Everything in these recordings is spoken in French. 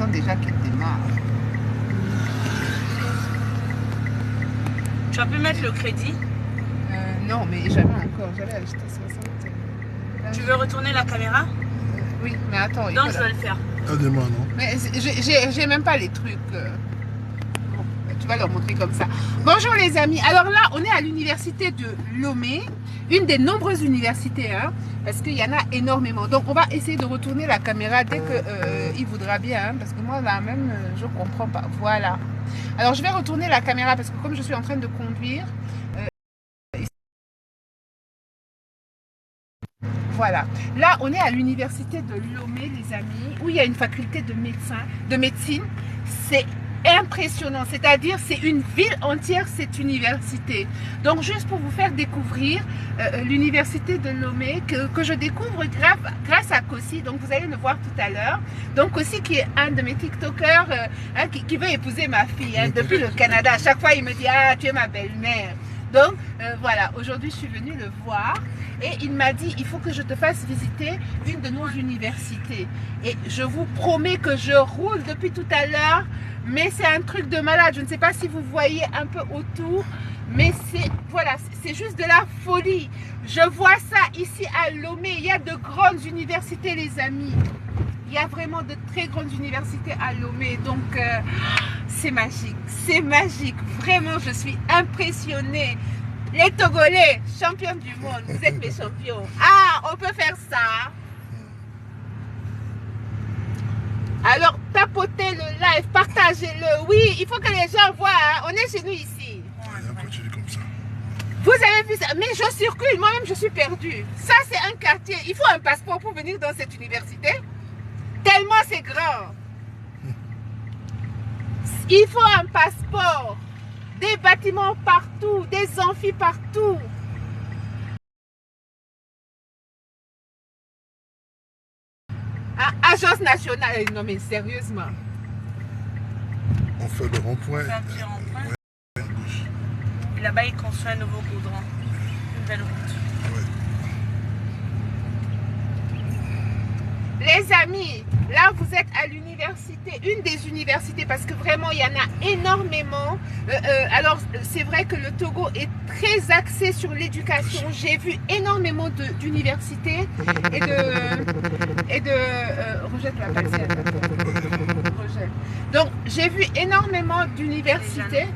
sens déjà qu'elle démarre. Tu as pu mettre le crédit? Non, mais jamais encore. J'avais acheté 60. Tu veux retourner la caméra? Oui, mais attends. Non, je vais le faire. Aide-moi, non? Mais j'ai même pas les trucs. Bon, tu vas leur montrer comme ça. Bonjour les amis. Alors là, on est à l'université de Lomé, une des nombreuses universités, hein, parce qu'il y en a énormément. Donc on va essayer de retourner la caméra dès qu'il voudra bien, hein, parce que moi là même, je comprends pas. Voilà. Alors je vais retourner la caméra parce que comme je suis en train de conduire, voilà. Là, on est à l'université de Lomé, les amis, où il y a une faculté de médecine. C'est impressionnant, c'est-à-dire c'est une ville entière, cette université. Donc, juste pour vous faire découvrir l'université de Lomé, que je découvre grâce à Kossi, donc vous allez le voir tout à l'heure. Donc, Kossi qui est un de mes TikTokers, hein, qui veut épouser ma fille, hein, depuis le Canada. À chaque fois, il me dit « Ah, tu es ma belle-mère ». Donc, voilà, aujourd'hui, je suis venue le voir et il m'a dit, il faut que je te fasse visiter une de nos universités. Et je vous promets que je roule depuis tout à l'heure, mais c'est un truc de malade. Je ne sais pas si vous voyez un peu autour, mais c'est, voilà, c'est juste de la folie. Je vois ça ici à Lomé. Il y a de grandes universités, les amis. Il y a vraiment de très grandes universités à Lomé. Donc, c'est magique. C'est magique. Vraiment, je suis impressionnée. Les Togolais, champions du monde. Vous êtes mes champions. Ah, on peut faire ça. Alors, tapotez le live, partagez-le. Oui, il faut que les gens voient. Hein. On est chez nous ici. Continue comme ça. Vous avez vu ça? Mais je circule. Moi-même, je suis perdue. Ça, c'est un quartier. Il faut un passeport pour venir dans cette université. Tellement c'est grand. Il faut un passeport. Des bâtiments partout, des amphis partout. Ah, agence nationale. Non mais sérieusement. On fait le rond-point. C'est un petit rond-point. Et là-bas, ils construisent un nouveau goudron. Une nouvelle route. Les amis, là vous êtes à l'université, une des universités, parce que vraiment il y en a énormément. Alors c'est vrai que le Togo est très axé sur l'éducation. J'ai vu énormément d'universités et de rejette la persienne. Rejette. Donc j'ai vu énormément d'universités.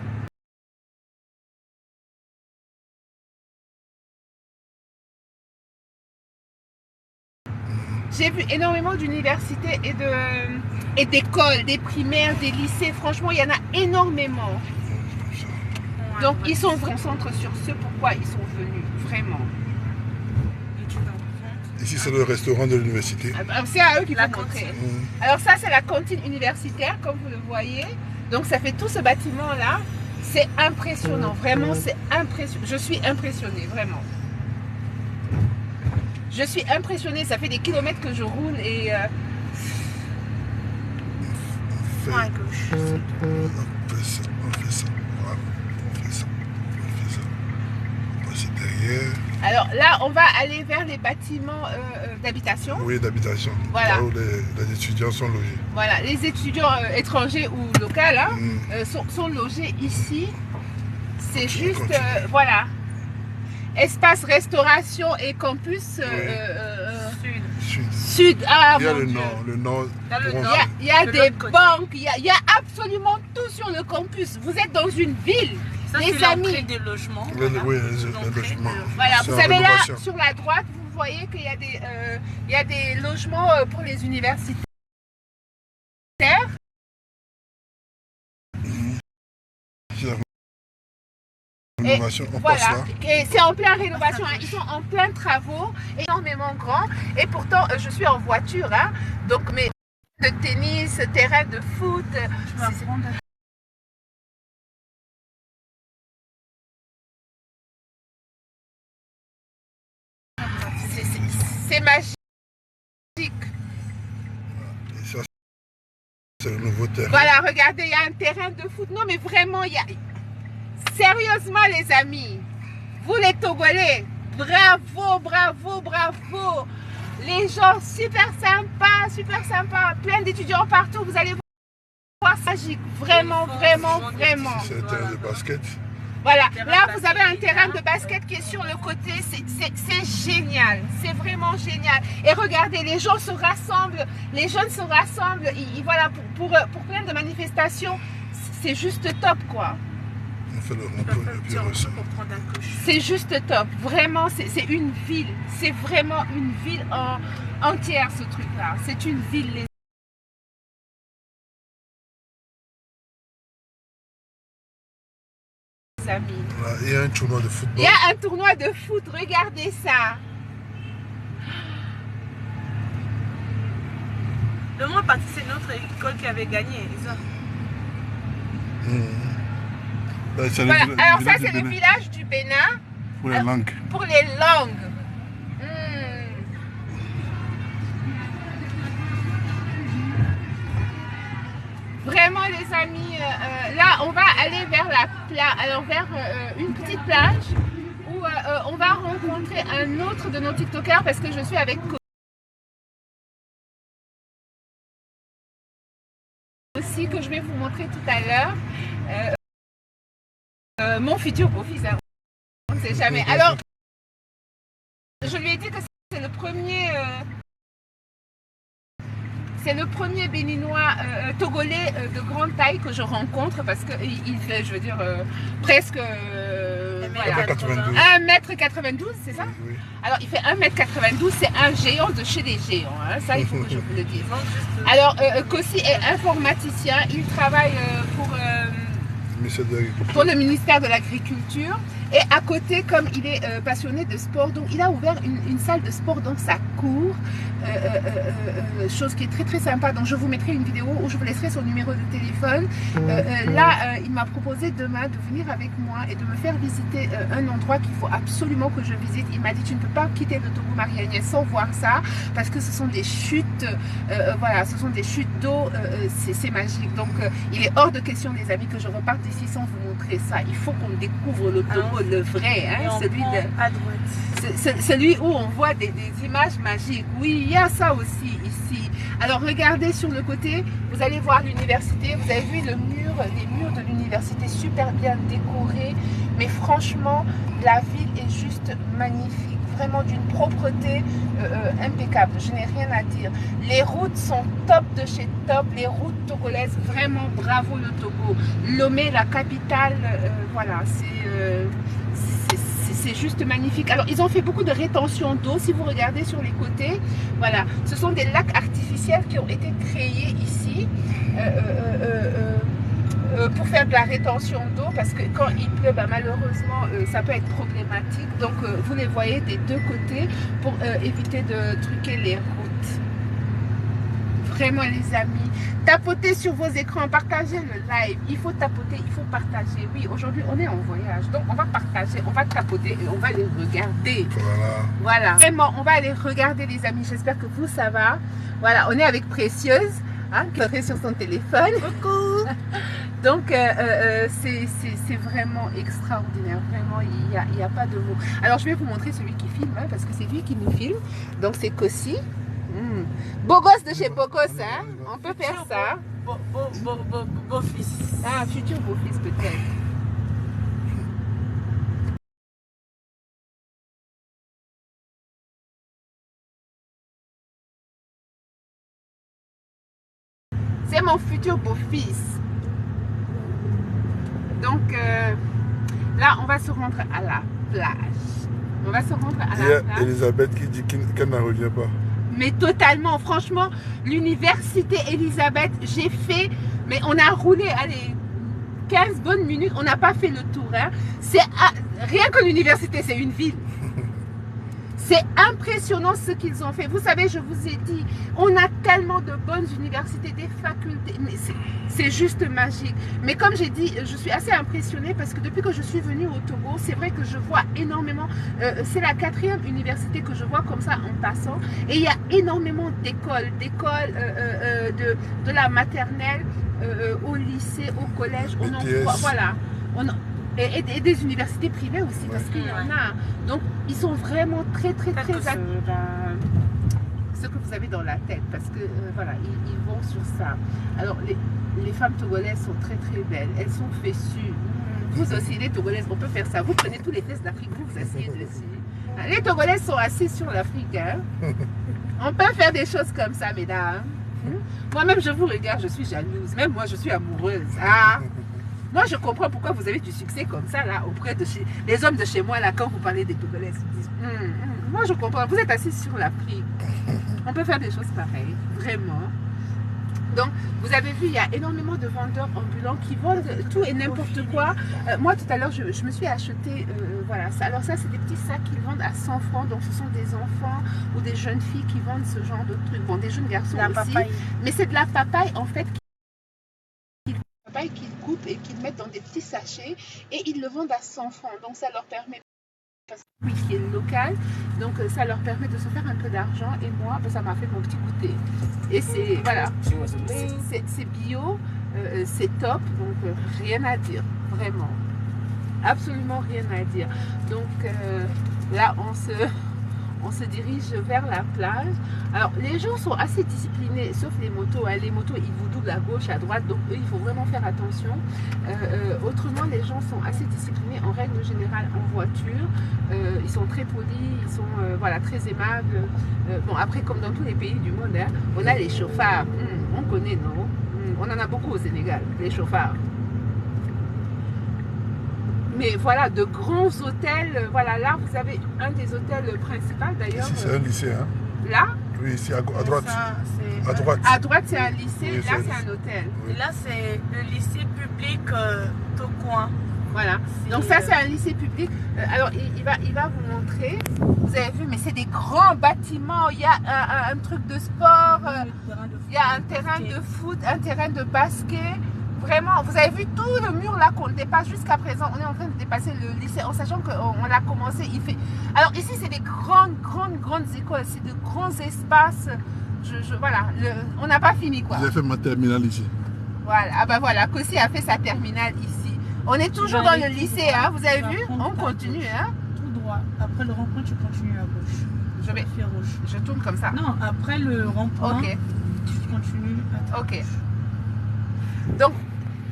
J'ai vu énormément d'universités et d'écoles, des primaires, des lycées. Franchement, il y en a énormément. Donc, ils sont vraiment centrés sur ce pourquoi ils sont venus, vraiment. Ici, c'est le restaurant de l'université. C'est à eux qu'il faut montrer. Alors ça, c'est la cantine universitaire, comme vous le voyez. Donc, ça fait tout ce bâtiment-là. C'est impressionnant, vraiment, c'est impressionnant. Je suis impressionnée, vraiment. Je suis impressionnée, ça fait des kilomètres que je roule et... On fait ça, on fait ça, voilà, on fait ça, on fait ça. On passe derrière. Alors là, on va aller vers les bâtiments d'habitation. Oui, d'habitation. Voilà. Là où les étudiants sont logés. Voilà, les étudiants étrangers ou locaux hein, sont logés ici. C'est juste, voilà. Espace restauration et campus sud. Ah, il y a mon le Dieu. nord. Le nord. Il y a des banques, il y a absolument tout sur le campus. Vous êtes dans une ville, ça, les amis. Des logements. Oui, les logements. Voilà, vous savez là, sur la droite, vous voyez qu'il y a des logements pour les universitaires. Rénovation, on voilà, passe là. et c'est en pleine rénovation, hein. Ils sont en plein travaux, énormément grands, et pourtant je suis en voiture, hein. Donc mes de tennis, terrain de foot, c'est magique. Et ça, c'est le nouveau terrain. Voilà, regardez, il y a un terrain de foot. Non mais vraiment, il y a... Sérieusement les amis, vous les Togolais, bravo, bravo, bravo. Les gens super sympas, plein d'étudiants partout, vous allez voir. voir, c'est magique. Vraiment, vraiment, vraiment. C'est un terrain de basket. Voilà, là vous avez un terrain de basket qui est sur le côté, c'est génial, c'est vraiment génial. Et regardez, les gens se rassemblent, les jeunes se rassemblent, voilà, pour plein de manifestations, c'est juste top quoi. On fait le rond-point et puis on ressort. C'est juste top, vraiment, c'est une ville, c'est vraiment une ville entière ce truc-là, c'est une ville. Amis. Voilà, il y a un tournoi de football. Il y a un tournoi de foot, regardez ça. Le mois passé, c'est notre école qui avait gagné, Isa. Voilà. Alors ça, c'est le village du Bénin. Pour les langues. Pour les langues. Vraiment les amis, là on va aller vers la plage, alors vers une petite plage où on va rencontrer un autre de nos TikTokers parce que je suis avec aussi que je vais vous montrer tout à l'heure. Mon futur beau-fils, hein, on ne sait jamais. Alors, je lui ai dit que c'est le premier... c'est le premier béninois togolais de grande taille que je rencontre parce qu'il fait, je veux dire, presque 1m92, c'est ça? Oui. Alors il fait 1m92, c'est un géant de chez les géants, hein, ça il faut que je vous le dise. Alors Kossi est informaticien, il travaille pour le ministère de l'Agriculture. Et à côté, comme il est passionné de sport, donc il a ouvert une salle de sport dans sa cour, chose qui est très très sympa. Donc je vous mettrai une vidéo où je vous laisserai son numéro de téléphone. Là, il m'a proposé demain de venir avec moi et de me faire visiter un endroit qu'il faut absolument que je visite. Il m'a dit tu ne peux pas quitter le Togo Marie-Agnès sans voir ça parce que ce sont des chutes, voilà, ce sont des chutes d'eau, c'est magique. Donc il est hors de question les amis que je reparte ici sans vous montrer ça. Il faut qu'on découvre le Togo. Le vrai, hein, celui où on voit des images magiques. Oui, il y a ça aussi ici. Alors regardez sur le côté, vous allez voir l'université. Vous avez vu les murs de l'université super bien décorés. Mais franchement, la ville est juste magnifique. Vraiment d'une propreté impeccable. Je n'ai rien à dire. Les routes sont top de chez top. Les routes togolaises, vraiment bravo le Togo. Lomé, la capitale, voilà, c'est juste magnifique. Alors ils ont fait beaucoup de rétention d'eau. Si vous regardez sur les côtés, voilà, ce sont des lacs artificiels qui ont été créés ici. Pour faire de la rétention d'eau parce que quand il pleut, bah, malheureusement ça peut être problématique, donc vous les voyez des deux côtés pour éviter de truquer les routes. Vraiment les amis, tapotez sur vos écrans, partagez le live, il faut tapoter, il faut partager. Oui, aujourd'hui on est en voyage, donc on va partager, on va tapoter et on va les regarder. Voilà, vraiment on va aller regarder les amis. J'espère que vous ça va. Voilà, on est avec Précieuse, hein, qui est sur son téléphone. Coucou. Donc c'est vraiment extraordinaire, vraiment il n'y a pas de mots. Alors je vais vous montrer celui qui filme, hein, parce que c'est lui qui nous filme. Donc c'est Kossi. Beau gosse de chez Bogos, hein. On peut faire ça. Beau-fils. Ah, futur beau-fils peut-être. C'est mon futur beau-fils. Donc là, on va se rendre à la plage. On va se rendre à la plage. Il y a Elisabeth qui dit qu'elle n'en revient pas. Mais totalement, franchement, l'université Elisabeth, j'ai fait, mais on a roulé, allez, 15 bonnes minutes, on n'a pas fait le tour. Hein. Rien que l'université, c'est une ville. C'est impressionnant ce qu'ils ont fait. Vous savez, je vous ai dit, on a tellement de bonnes universités, des facultés, mais c'est juste magique. Mais comme j'ai dit, je suis assez impressionnée parce que depuis que je suis venue au Togo, c'est vrai que je vois énormément, c'est la 4e université que je vois comme ça en passant. Et il y a énormément d'écoles, de la maternelle au lycée, au collège, on en voit, voilà. Et des universités privées aussi, parce qu'il y en a. Donc, ils sont vraiment très ce que vous avez dans la tête, parce que voilà, ils vont sur ça. Alors, les femmes togolaises sont très très belles, elles sont fessues. Vous aussi, les Togolaises, on peut faire ça. Vous prenez tous les fesses d'Afrique, vous vous asseyez dessus. Les Togolaises sont assis sur l'Afrique. Hein. On peut faire des choses comme ça, mesdames. Moi-même, je vous regarde, je suis jalouse. Même moi, je suis amoureuse. Ah. Moi, je comprends pourquoi vous avez du succès comme ça, là, auprès de les hommes de chez moi, là, quand vous parlez des Togolaises. Ils disent, moi, je comprends. Vous êtes assis sur l'Afrique. On peut faire des choses pareilles, vraiment. Donc, vous avez vu, il y a énormément de vendeurs ambulants qui vendent tout et n'importe quoi. Moi, tout à l'heure, je me suis acheté, voilà, ça. Alors ça, c'est des petits sacs qu'ils vendent à 100 francs. Donc, ce sont des enfants ou des jeunes filles qui vendent ce genre de trucs. Bon, des jeunes garçons aussi. Papaye. Mais c'est de la papaye, en fait, qu'ils coupent et qu'ils mettent dans des petits sachets. Et ils le vendent à 100 francs. Donc, ça leur permet... Oui, qui est local, donc ça leur permet de se faire un peu d'argent et moi, ça m'a fait mon petit goûter. Et c'est voilà, c'est bio, c'est top, donc rien à dire, vraiment, absolument rien à dire. Donc là, on se dirige vers la plage. Alors les gens sont assez disciplinés, sauf les motos. Hein. Les motos, ils vous doublent à gauche, à droite, donc eux, il faut vraiment faire attention. Autrement, les gens sont assez disciplinés en règle générale en voiture. Ils sont très polis, ils sont voilà, très aimables. Bon, après, comme dans tous les pays du monde, hein, on a les chauffards. On connaît, non? On en a beaucoup au Sénégal, les chauffards. Mais voilà, de grands hôtels. Voilà, là, vous avez un des hôtels principaux d'ailleurs. Ici, c'est un lycée. Hein? Là? Oui, ici à droite. Ça, à droite. À droite, c'est un lycée. Oui, là, c'est un hôtel. Oui. Et là, c'est le lycée public Tocoin. Voilà. Donc ça, c'est un lycée public. Alors, il va vous montrer. Vous avez vu, mais c'est des grands bâtiments. Il y a un truc de sport. Il y a un terrain de foot, un terrain de basket. Vraiment, vous avez vu tout le mur là qu'on dépasse jusqu'à présent. On est en train de dépasser le lycée en sachant qu'on l'a commencé. Alors ici, c'est des grandes écoles. C'est de grands espaces. Voilà, on n'a pas fini quoi. J'ai fait ma terminale ici. Voilà, ah bah voilà, Kossi a fait sa terminale ici. On est toujours dans le lycée, hein, vous avez vu? On continue, hein? Tout droit. Après le rond-point, tu continues à gauche. Je tourne comme ça. Non, après le rond-point, okay. Tu continues à ok. Donc,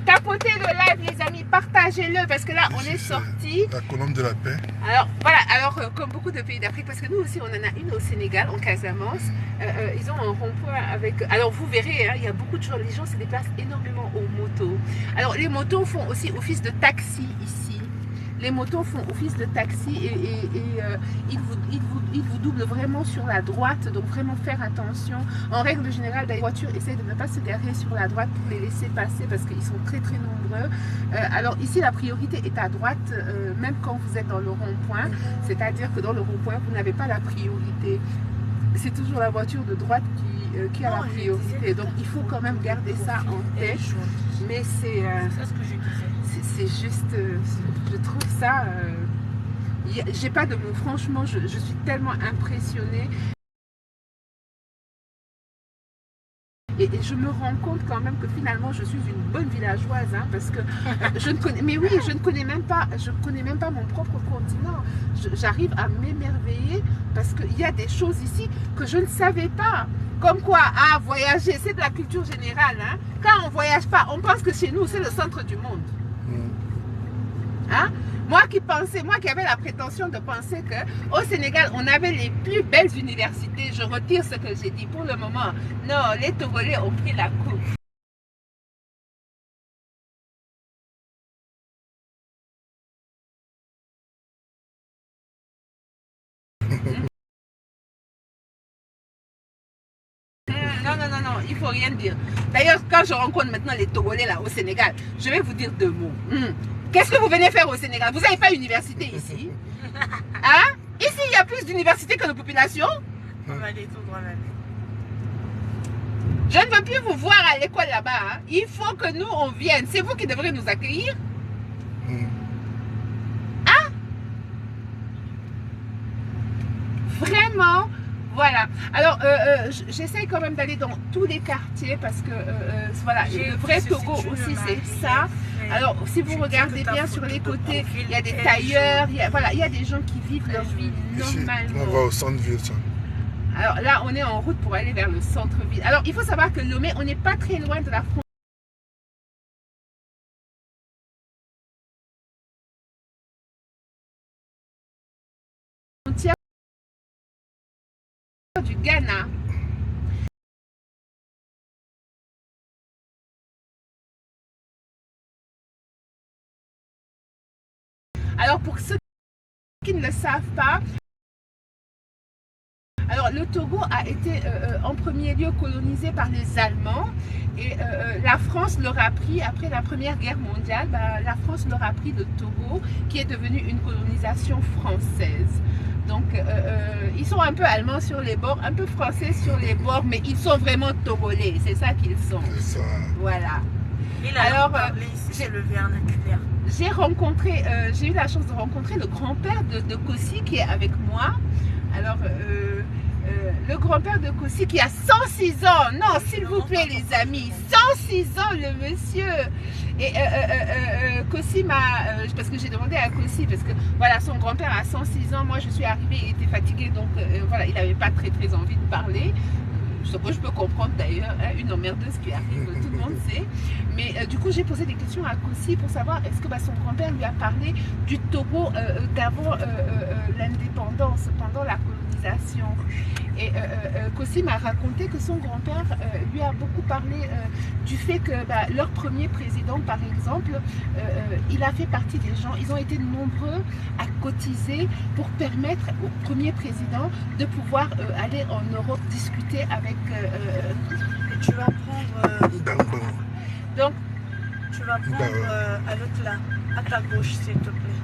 tapotez le live, les amis, partagez-le parce que là, on est sorti. La colonne de la paix. Alors, voilà, comme beaucoup de pays d'Afrique, parce que nous aussi, on en a une au Sénégal, en Casamance. Ils ont un rond-point avec... Alors, vous verrez, hein, il y a beaucoup de gens, les gens se déplacent énormément aux motos. Alors, les motos font aussi office de taxi ici. Les motos font office de taxi et ils vous doublent vraiment sur la droite, donc vraiment faire attention. En règle générale, les voitures essayent de ne pas se garer sur la droite pour les laisser passer parce qu'ils sont très très nombreux. Alors ici, la priorité est à droite, même quand vous êtes dans le rond-point, c'est-à-dire que dans le rond-point, vous n'avez pas la priorité. C'est toujours la voiture de droite qui a la priorité, donc il faut quand même garder ça en tête. Mais c'est ce que je disais. C'est juste, je trouve ça, j'ai pas de mots, franchement, je suis tellement impressionnée. Et je me rends compte quand même que finalement je suis une bonne villageoise, hein, parce que je ne connais, mais oui, je connais même pas mon propre continent. J'arrive à m'émerveiller parce qu'il y a des choses ici que je ne savais pas. Comme quoi, voyager, c'est de la culture générale. Hein. Quand on ne voyage pas, on pense que chez nous, c'est le centre du monde. Hein? Moi qui avais la prétention de penser qu'au Sénégal, on avait les plus belles universités. Je retire ce que j'ai dit pour le moment. Non, les Togolais ont pris la coupe. Non, il ne faut rien dire. D'ailleurs, quand je rencontre maintenant les Togolais là au Sénégal, je vais vous dire deux mots. Qu'est-ce que vous venez faire au Sénégal? Vous n'avez pas d'université ici? Hein? Ici, il y a plus d'universités que de population. On va aller tout droit là. Je ne veux plus vous voir à l'école là-bas. Hein? Il faut que nous, on vienne. C'est vous qui devrez nous accueillir. Hein? Vraiment? Voilà. Alors, j'essaye quand même d'aller dans tous les quartiers parce que, voilà, le vrai Togo aussi, c'est ça. Alors, si vous regardez bien sur les côtés, il y a des tailleurs, il y a des gens qui vivent leur vie normalement. On va au centre-ville, ça. Alors là, on est en route pour aller vers le centre-ville. Alors, il faut savoir que Lomé, on n'est pas très loin de la frontière du Ghana. Alors, pour ceux qui ne le savent pas, alors le Togo a été en premier lieu colonisé par les Allemands et la France leur a pris, après la Première Guerre mondiale, la France leur a pris le Togo qui est devenu une colonisation française. Donc ils sont un peu allemands sur les bords, un peu français sur les bords, mais ils sont vraiment togolais, c'est ça qu'ils sont. C'est ça. Voilà. Et la langue parlée ici, c'est le vernaculaire. J'ai eu la chance de rencontrer le grand-père de Kossi qui est avec moi. Alors, le grand-père de Kossi qui a 106 ans. Non, s'il vous plaît, les amis, 106 ans, le monsieur. Et Kossi m'a... parce que j'ai demandé à Kossi, parce que voilà, son grand-père a 106 ans. Moi, je suis arrivée, il était fatigué, donc voilà, il n'avait pas très envie de parler. Ce que je peux comprendre d'ailleurs, hein, une emmerdeuse qui arrive, tout le monde sait. Mais du coup, j'ai posé des questions à Kossi pour savoir est-ce que son grand-père lui a parlé du Togo d'avant l'indépendance, pendant la colonisation. Et Kossi m'a raconté que son grand-père lui a beaucoup parlé du fait que leur premier président, par exemple, il a fait partie des gens, ils ont été nombreux à cotiser pour permettre au premier président de pouvoir aller en Europe discuter avec... Et tu vas prendre... Donc, tu vas prendre à l'autre là, à ta gauche, s'il te plaît.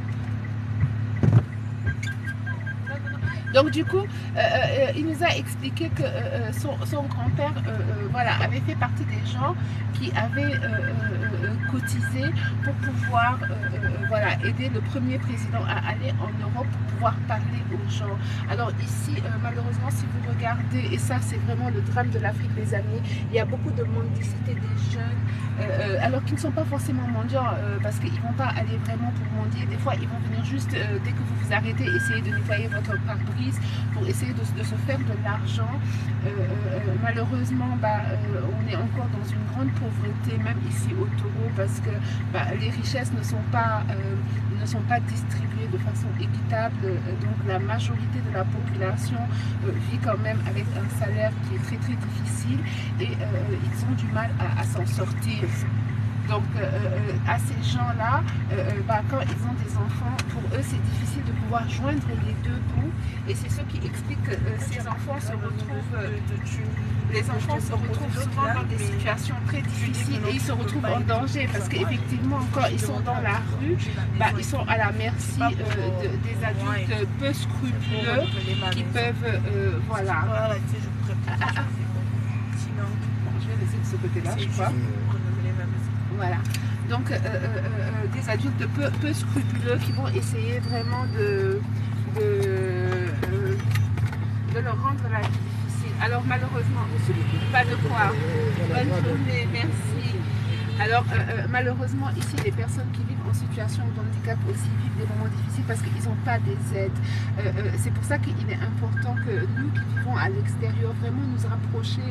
Donc du coup, il nous a expliqué que son grand-père voilà, avait fait partie des gens qui avaient cotisé pour pouvoir voilà, aider le premier président à aller en Europe pour pouvoir parler aux gens. Alors ici, malheureusement, si vous regardez, et ça c'est vraiment le drame de l'Afrique, les amis, il y a beaucoup de mendicité des jeunes, alors qu'ils ne sont pas forcément mendiants, parce qu'ils ne vont pas aller vraiment pour mendier. Des fois, ils vont venir juste, dès que vous vous arrêtez, essayer de nettoyer votre pare-brise pour essayer de se faire de l'argent. Malheureusement, on est encore dans une grande pauvreté, même ici au Togo, parce que les richesses ne sont pas distribuées de façon équitable. Donc la majorité de la population vit quand même avec un salaire qui est très difficile et ils ont du mal à s'en sortir. Donc à ces gens-là, quand ils ont des enfants, pour eux c'est difficile de pouvoir joindre les deux bouts, et c'est ce qui explique que ces enfants se retrouvent, souvent dans des situations très difficiles et ils se retrouvent en danger parce qu'effectivement quand ils sont dans la rue, ils sont à la merci des adultes peu scrupuleux qui peuvent, voilà. Sinon, je vais laisser de ce côté-là, je crois. Voilà, donc des adultes peu scrupuleux qui vont essayer vraiment de leur rendre la vie difficile. Alors malheureusement, pas de quoi. Bonne journée, merci. Alors malheureusement ici les personnes qui vivent en situation de handicap aussi vivent des moments difficiles parce qu'ils n'ont pas des aides. C'est pour ça qu'il est important que nous qui vivons à l'extérieur vraiment nous rapprocher,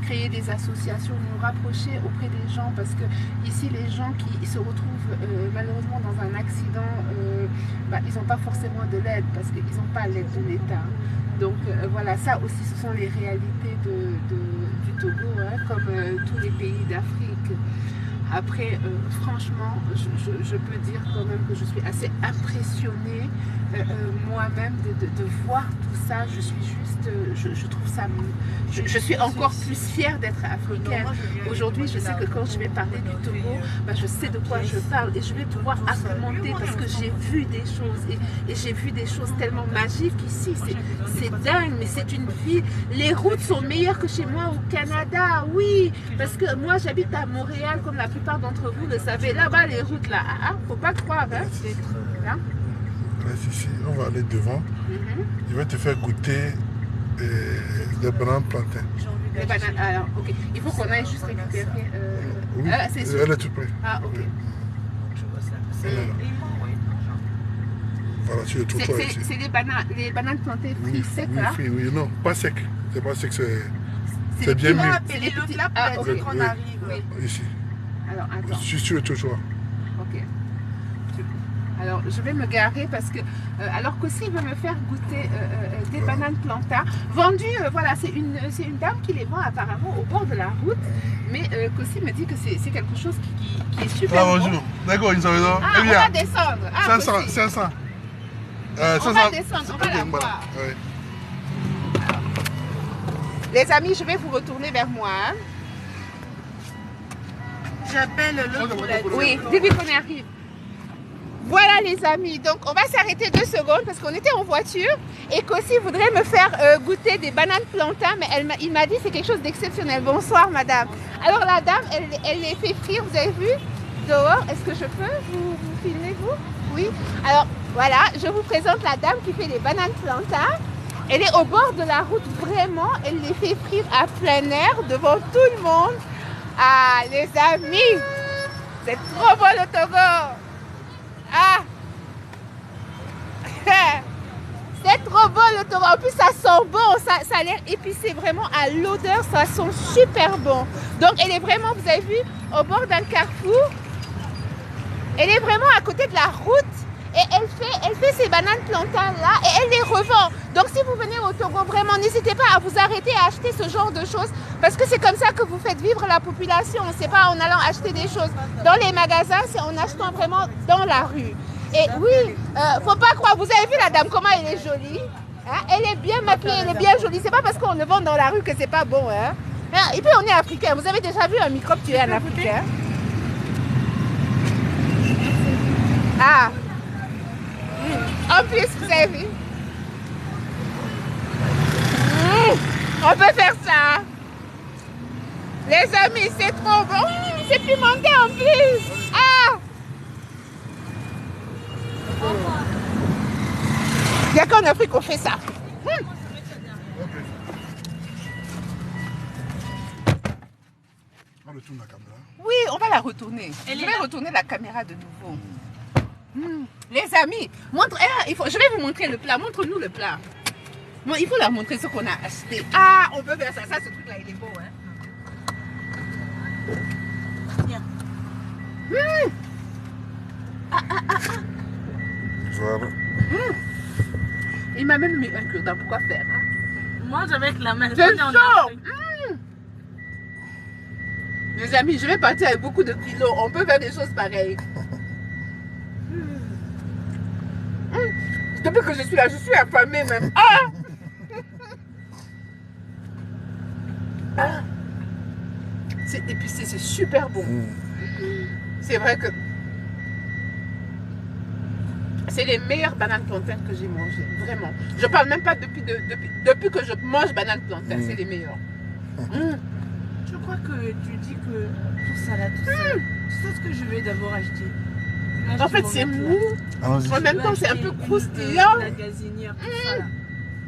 créer des associations, nous rapprocher auprès des gens, parce que ici les gens qui se retrouvent malheureusement dans un accident, ils n'ont pas forcément de l'aide parce qu'ils n'ont pas l'aide de l'État. Donc voilà, ça aussi ce sont les réalités du Togo, hein, comme tous les pays d'Afrique. Après, franchement, je peux dire quand même que je suis assez impressionnée moi-même de voir tout ça. Je suis juste, je trouve ça, je suis encore plus fière d'être africaine. Aujourd'hui, je sais que quand je vais parler du Togo, je sais de quoi je parle et je vais pouvoir argumenter parce que j'ai vu des choses et j'ai vu des choses tellement magiques ici. C'est dingue, mais c'est une vie. Les routes sont meilleures que chez moi au Canada, oui, parce que moi j'habite à Montréal comme la plupart d'entre vous le savez. Là-bas, les routes là, faut pas croire, hein. Là. Reste ici, on va aller devant. Je vais te faire goûter des bananes plantains. Les bananes, alors, ok. Il faut qu'on aille juste récupérer. Oui, c'est elle est tout près. Ah, ok. je vois ça. C'est Voilà, sur le trottoir ici. C'est les bananes plantées Oui, secs oui, là. oui, oui, non, pas sec. C'est pas sec, c'est les bien petits- mieux. Et les l'autre là, Ah, pour ok. dire qu'on Oui. arrive. Oui. Ici, Alors attends. sur le trottoir. Ok. Alors, je vais me garer parce que, alors qu'aussi veut me faire goûter des bananes planta vendues, voilà, c'est une dame qui les vend apparemment au bord de la route, mais qu'aussi me dit que c'est quelque chose qui est super Ah, bon. bonjour. D'accord, ils ont raison. Ah, Eh on bien, va descendre. Ah, 500, Kossi. 500. On va descendre, on va la Voilà, voir. ouais. Les amis, je vais vous retourner vers moi. Hein. J'appelle l'autre pour la dire. Oui, dès qu'on arrive. Voilà les amis, donc on va s'arrêter 2 secondes parce qu'on était en voiture et qu'aussi voudrait me faire goûter des bananes plantain, mais il m'a dit c'est quelque chose d'exceptionnel. Bonsoir madame. Alors la dame, elle les fait frire, vous avez vu, dehors. Est-ce que je peux vous filmer vous? Oui. Alors voilà, je vous présente la dame qui fait les bananes plantain. Elle est au bord de la route, vraiment, elle les fait frire à plein air devant tout le monde. Ah les amis, c'est trop beau le Togo. Ah c'est trop beau le Togo. En plus ça sent bon, ça a l'air épicé vraiment à l'odeur, ça sent super bon. Donc elle est vraiment, vous avez vu, au bord d'un carrefour. Elle est vraiment à côté de la route et elle fait ces bananes plantain là et elle les revend. Donc si vous venez au Togo, vraiment n'hésitez pas à vous arrêter à acheter ce genre de choses parce que c'est comme ça que vous faites vivre la population. C'est pas en allant acheter des choses dans les magasins, c'est en achetant vraiment dans la rue. Et oui, faut pas croire, vous avez vu la dame comment elle est jolie, hein? Elle est bien maquillée, elle est bien jolie. C'est pas parce qu'on le vend dans la rue que c'est pas bon, hein? Et puis on est africain. Vous avez déjà vu un microbe tuer un africain? Ah. En plus, vous avez vu? On peut faire ça. Les amis, c'est trop bon. C'est pimenté en plus. Ah. Il n'y a qu'en Afrique qu'on fait ça. On retourne la caméra. Oui, on va la retourner. Je vais retourner la caméra de nouveau. Les amis, je vais vous montrer le plat. Montre-nous le plat. Bon, il faut leur montrer ce qu'on a acheté. Ah, on peut faire ça. Ça, ce truc-là, il est beau. Hein? Tiens. Voilà. Il m'a même mis un cure-dent. Pourquoi faire hein? Mange avec la main. C'est On est en chaud. Afrique. Les amis, je vais partir avec beaucoup de kilos. On peut faire des choses pareilles. Depuis que je suis là, je suis affamée même. Ah! Ah! C'est épicé, c'est super bon. C'est vrai que c'est les meilleures bananes plantain que j'ai mangées, vraiment. Je parle même pas depuis que je mange banane plantain, c'est les meilleures. Je crois que tu dis que tout ça là, tout ça. Tu sais ce que je vais d'abord acheter? Là, En je fait, vais c'est mettre là. mou. Allons-y. En même temps, c'est un acheter peu une, croustillant. la gazinière, tout ça là.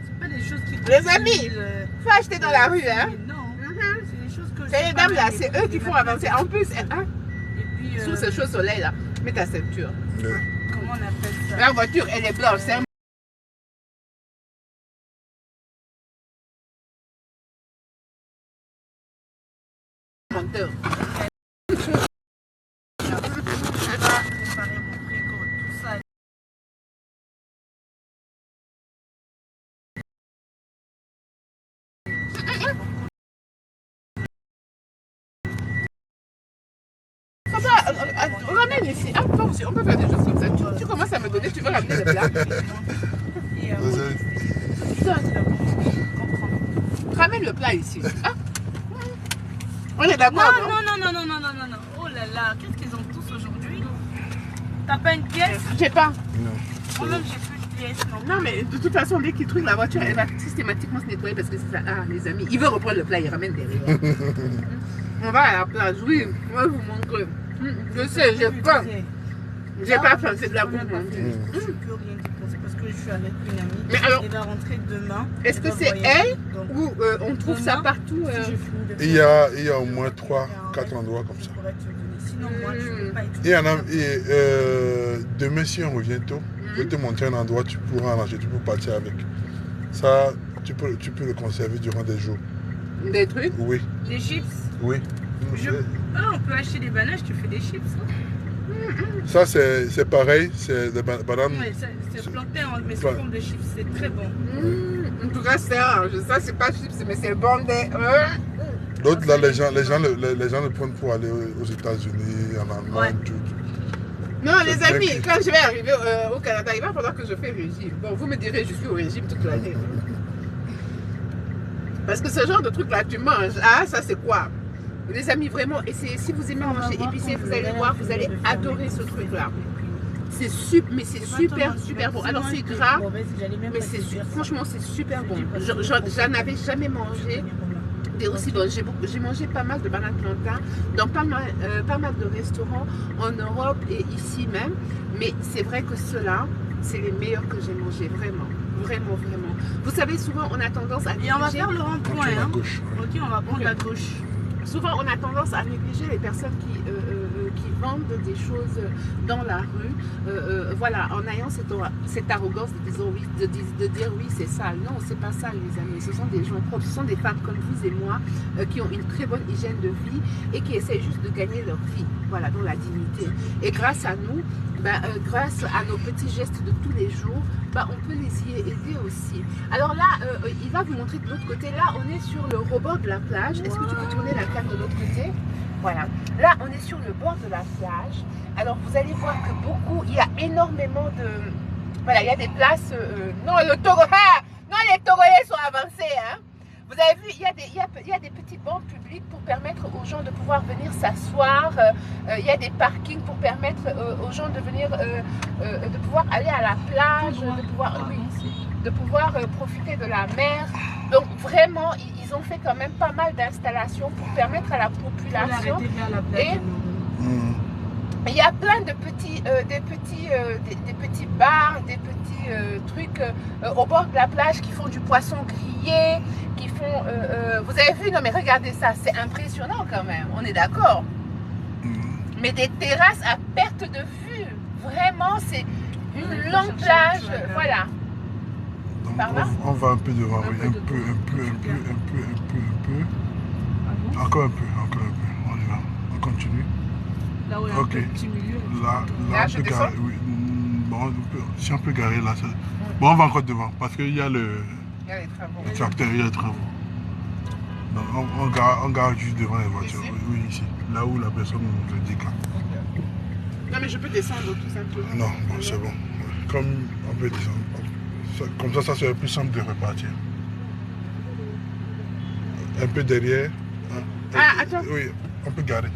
C'est pas des choses qui... Les amis, faut acheter dans la rue, hein. Non, c'est des choses que... C'est les dames là, c'est eux qui font avancer. En plus, hein, Et puis, sous ce chaud soleil là, mets ta ceinture. comment on appelle ça? La voiture, elle est blanche, c'est un menteur. Je vais préparer mon frigo, tout ça. Ramène ici. Ah, toi aussi, on peut faire des choses comme ça. Tu commences à me donner, tu veux ramener le plat. Et Ramène le plat ici. Ah. On est d'accord, non? non. Oh là là, qu'est-ce qu'ils ont tous aujourd'hui? T'as pas une pièce? J'ai pas. Moi-même, j'ai plus de pièce. Non, mais de toute façon, dès qu'il trouve la voiture, elle va systématiquement se nettoyer parce que c'est ça. Ah, les amis, il veut reprendre le plat, il ramène derrière. On va à la plage, oui. Moi, je vous montre. Je sais, j'ai faim. J'ai pas faim, c'est de la bouffe. Je peux rien dépenser parce que je suis avec une amie. Mais alors, elle va rentrer demain. est-ce que Elle va c'est voyager. elle Donc, ou on trouve ça partout si je finis de Il y a au moins 3-4 endroits comme ça. je pourrais te donner. Sinon, moi, je ne peux pas être. Il y en a, demain, si on revient tôt, Je vais te montrer un endroit, tu pourras en acheter, tu peux partir avec. Ça, tu peux le conserver durant des jours. Des trucs? Oui, Les chips. oui. Ah, on peut acheter des bananes, tu fais des chips. Hein. Ça, c'est pareil, c'est des bananes. Ouais, c'est planté mais sous forme de chips, c'est très bon. En tout cas, ça, c'est pas chips, mais c'est bon des. L'autre, là, les gens le prennent pour aller aux États-Unis, en Allemagne, Ouais. tout. Non, les amis, quand je vais arriver au Canada, il va falloir que je fasse régime. Bon, vous me direz, je suis au régime toute l'année. Parce que ce genre de truc-là, tu manges. Ah, ça, c'est quoi? Les amis, vraiment, essayez. Si vous aimez manger épicé, vous allez voir, vous allez adorer ce truc-là. C'est super, mais c'est super, super bon. Alors, c'est gras, mais franchement, c'est super bon. J'en avais jamais mangé. Et aussi bon, j'ai mangé pas mal de bananes plantain dans pas mal de restaurants en Europe et ici même. Mais c'est vrai que ceux-là, c'est les meilleurs que j'ai mangés, vraiment. Vraiment, vraiment. Vous savez, souvent, on a tendance à négliger... Et on va faire le rond-point. Continue à Hein. gauche. Ok, on va prendre la gauche. Souvent, on a tendance à négliger les personnes qui vendent des choses dans la rue, voilà, en ayant cette arrogance de dire oui, c'est sale. Non, c'est pas sale, les amis. Ce sont des gens propres, ce sont des femmes comme vous et moi qui ont une très bonne hygiène de vie et qui essaient juste de gagner leur vie, voilà, dans la dignité. Et grâce à nous, grâce à nos petits gestes de tous les jours, on peut les y aider aussi. Alors là, il va vous montrer de l'autre côté. Là, on est sur le rebord de la plage. Est-ce que tu peux tourner la carte de l'autre côté? Voilà. Là, on est sur le bord de la plage. Alors, vous allez voir que il y a énormément de... Voilà, il y a des places... non, le Togo... Ah, non, les Togolais sont avancés, hein. Vous avez vu, il y a des petits bancs publics pour permettre aux gens de pouvoir venir s'asseoir. Il y a des parkings pour permettre aux gens de venir, de pouvoir aller à la plage, de pouvoir profiter de la mer. Donc vraiment, ils ont fait quand même pas mal d'installations pour permettre à la population. Et il y a plein de petits, des petits bars, des petits trucs au bord de la plage qui font du poisson grillé, qui font... vous avez vu? Non mais regardez ça, c'est impressionnant quand même, on est d'accord. Mais des terrasses à perte de vue, vraiment c'est une longue plage, voilà. Donc, on va un peu devant, oui, un peu. Encore un peu, on y va, on continue. Là où il y a un petit milieu. Là on peut garer, oui. Bon, si on peut garer là, bon, on va encore devant, parce qu'il y a le tracteur, il y a les travaux. Donc, on gare juste devant les voitures, oui, ici, là où la personne nous indique. Non mais je peux descendre tout simplement. Non, bon, c'est bon. Comme on peut descendre, comme ça serait plus simple de repartir. Un peu derrière. Ah, attends. Oui, on peut garer.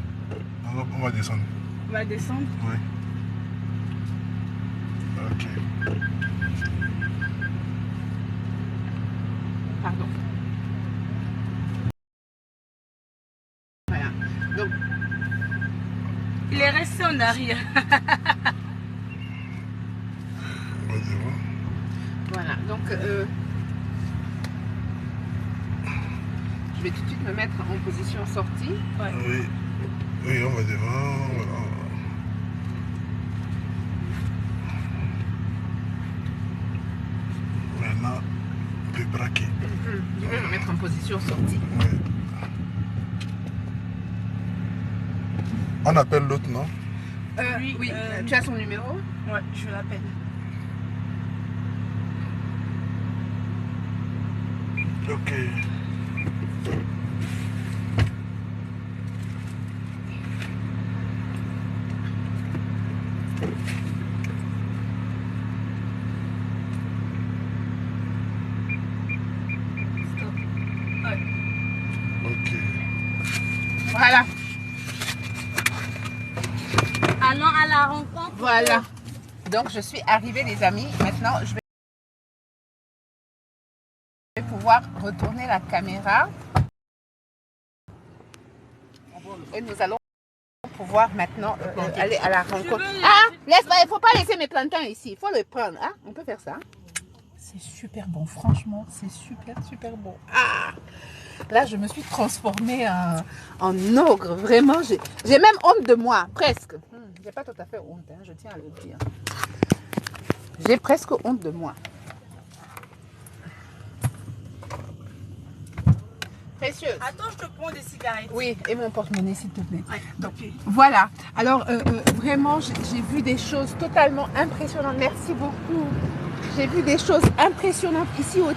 On va descendre. On va descendre? Oui. Ok. Pardon. Voilà. Donc, il est resté en arrière. On va devant. voilà. Donc, je vais tout de suite me mettre en position sortie. Ouais. Oui. Oui, on va devant. Maintenant, on peut braquer. Je vais me mettre en position sortie. Oui. On appelle l'autre, non? Oui, tu as son numéro? Ouais, je l'appelle. Ok. Ok. Voilà. Allons à la rencontre. Voilà. Donc, je suis arrivée, les amis. Maintenant, je vais pouvoir retourner la caméra. Et nous allons pouvoir maintenant aller à la rencontre. Ah, laisse pas, il ne faut pas laisser mes plantains ici. Il faut les prendre. Hein? On peut faire ça. C'est super bon, franchement. C'est super, super bon. Ah, là, je me suis transformée en ogre. Vraiment, j'ai même honte de moi, presque. J'ai pas tout à fait honte, hein, je tiens à le dire. J'ai presque honte de moi. Précieuse. Attends, je te prends des cigarettes. Oui, et mon porte-monnaie, s'il te plaît. Ouais, Donc, ok. voilà. Alors, vraiment, j'ai vu des choses totalement impressionnantes. Merci beaucoup. J'ai vu des choses impressionnantes ici au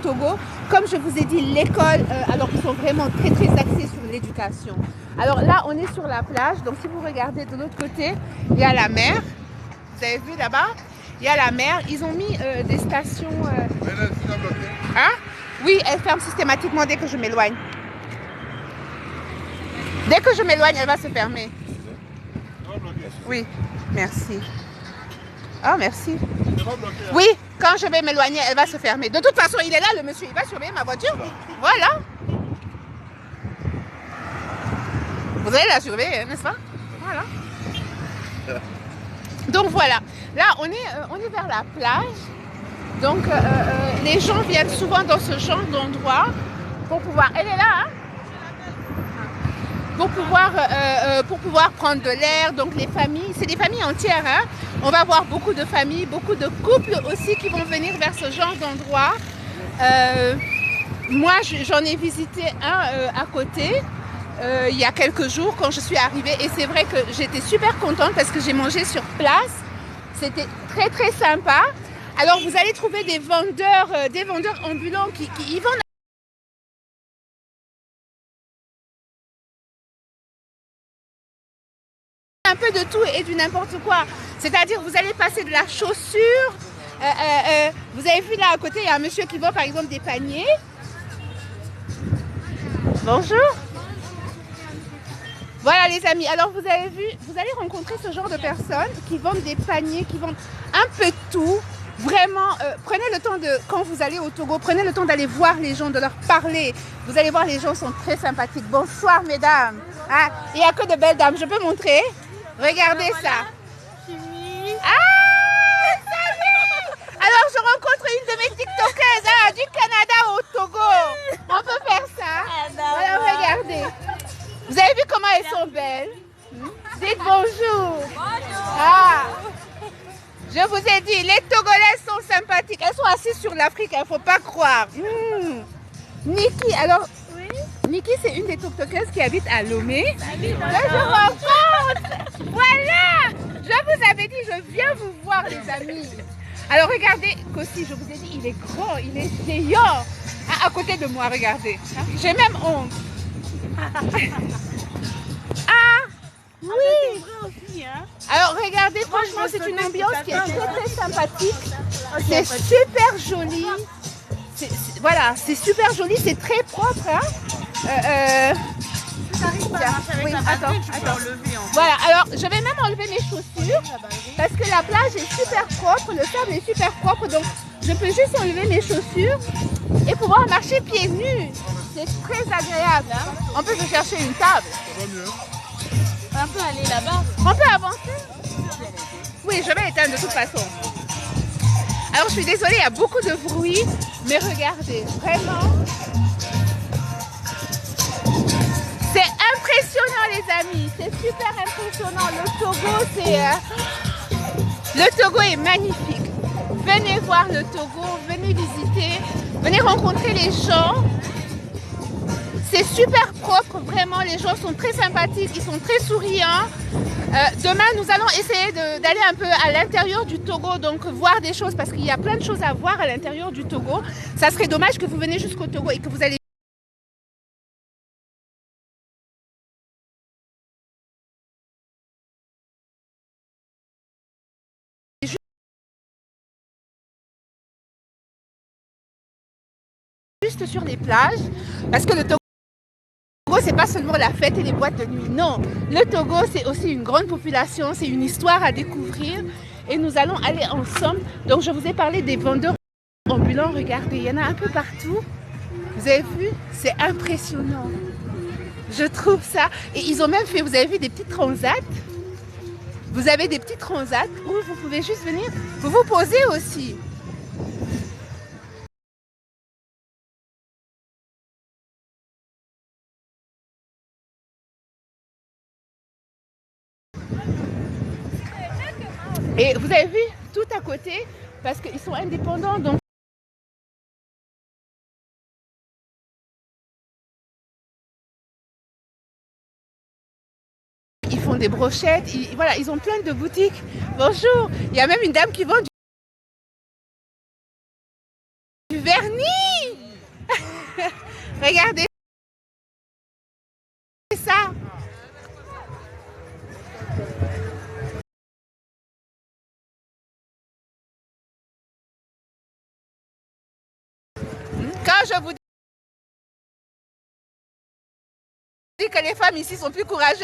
Togo. Comme je vous ai dit, l'école, alors ils sont vraiment très, très axés sur l'éducation. Alors là, on est sur la plage. Donc, si vous regardez de l'autre côté, il y a la mer. Vous avez vu là-bas? Il y a la mer. Ils ont mis des stations... Hein? Oui, elle ferme systématiquement dès que je m'éloigne. Dès que je m'éloigne, elle va se fermer. Oui, merci. Ah, merci. Oui, quand je vais m'éloigner, elle va se fermer. De toute façon, il est là, le monsieur. Il va surveiller ma voiture. Voilà. Vous allez la surveiller, n'est-ce pas? Voilà. Donc voilà. Là, on est vers la plage. Donc, les gens viennent souvent dans ce genre d'endroit pour pouvoir... Elle est là, hein? Pour pouvoir prendre de l'air. Donc, les familles, c'est des familles entières, hein? On va voir beaucoup de familles, beaucoup de couples aussi qui vont venir vers ce genre d'endroit. Moi, j'en ai visité un à côté il y a quelques jours quand je suis arrivée. Et c'est vrai que j'étais super contente parce que j'ai mangé sur place. C'était très, très sympa. Alors, vous allez trouver des vendeurs ambulants qui y vendent un peu de tout et du n'importe quoi. C'est-à-dire, vous allez passer de la chaussure. Vous avez vu là à côté, il y a un monsieur qui vend par exemple des paniers. Bonjour. Voilà les amis, alors vous avez vu, vous allez rencontrer ce genre de personnes qui vendent des paniers, qui vendent un peu de tout. Vraiment, prenez le temps de, quand vous allez au Togo, prenez le temps d'aller voir les gens, de leur parler. Vous allez voir, les gens sont très sympathiques. Bonsoir mesdames. Ah, il n'y a que de belles dames, je peux montrer? Regardez ça. Ah, salut! Alors je rencontre une de mes TikTokers du Canada au Togo. On peut faire ça. Alors regardez. Vous avez vu comment elles sont belles? Dites bonjour. Ah. Je vous ai dit, les Togolaises sont sympathiques. Elles sont assises sur l'Afrique, il ne faut pas croire. Niki, alors, oui? Niki, c'est une des TikTokeuses qui habite à Lomé. Là, je rencontre. Voilà. Je vous avais dit, je viens vous voir, les amis. Alors, regardez, Kossi, je vous ai dit, il est grand, il est géant. À côté de moi, regardez. J'ai même honte. Ah, oui. Alors regardez, franchement c'est une ambiance qui est très très sympathique. C'est super joli. Voilà, c'est super joli, c'est très propre. Hein. Oui, attends. Voilà, alors je vais même enlever mes chaussures parce que la plage est super propre, le sable est super propre, donc je peux juste enlever mes chaussures et pouvoir marcher pieds nus. C'est très agréable. Hein. On peut se chercher une table. On peut aller là-bas. On peut avancer? Oui, je vais éteindre de toute façon. Alors, je suis désolée, il y a beaucoup de bruit. Mais regardez, vraiment. C'est impressionnant, les amis. C'est super impressionnant. Le Togo, c'est... Le Togo est magnifique. Venez voir le Togo, venez visiter, venez rencontrer les gens. C'est super propre, vraiment, les gens sont très sympathiques, ils sont très souriants. Demain, nous allons essayer d'aller un peu à l'intérieur du Togo, donc voir des choses, parce qu'il y a plein de choses à voir à l'intérieur du Togo. Ça serait dommage que vous venez jusqu'au Togo et que vous allez juste sur les plages, parce que le Togo, c'est pas seulement la fête et les boîtes de nuit, non. Le Togo, c'est aussi une grande population, c'est une histoire à découvrir et nous allons aller ensemble. Donc, je vous ai parlé des vendeurs ambulants, regardez, il y en a un peu partout. Vous avez vu? C'est impressionnant. Je trouve ça. Et ils ont même fait, vous avez vu, des petits transats. Vous avez des petits transats où vous pouvez juste venir, vous vous poser aussi. Et vous avez vu, tout à côté, parce qu'ils sont indépendants. Donc ils font des brochettes, voilà, ils ont plein de boutiques. Bonjour, il y a même une dame qui vend du vernis. Regardez ça. Quand je vous dis que les femmes ici sont plus courageuses,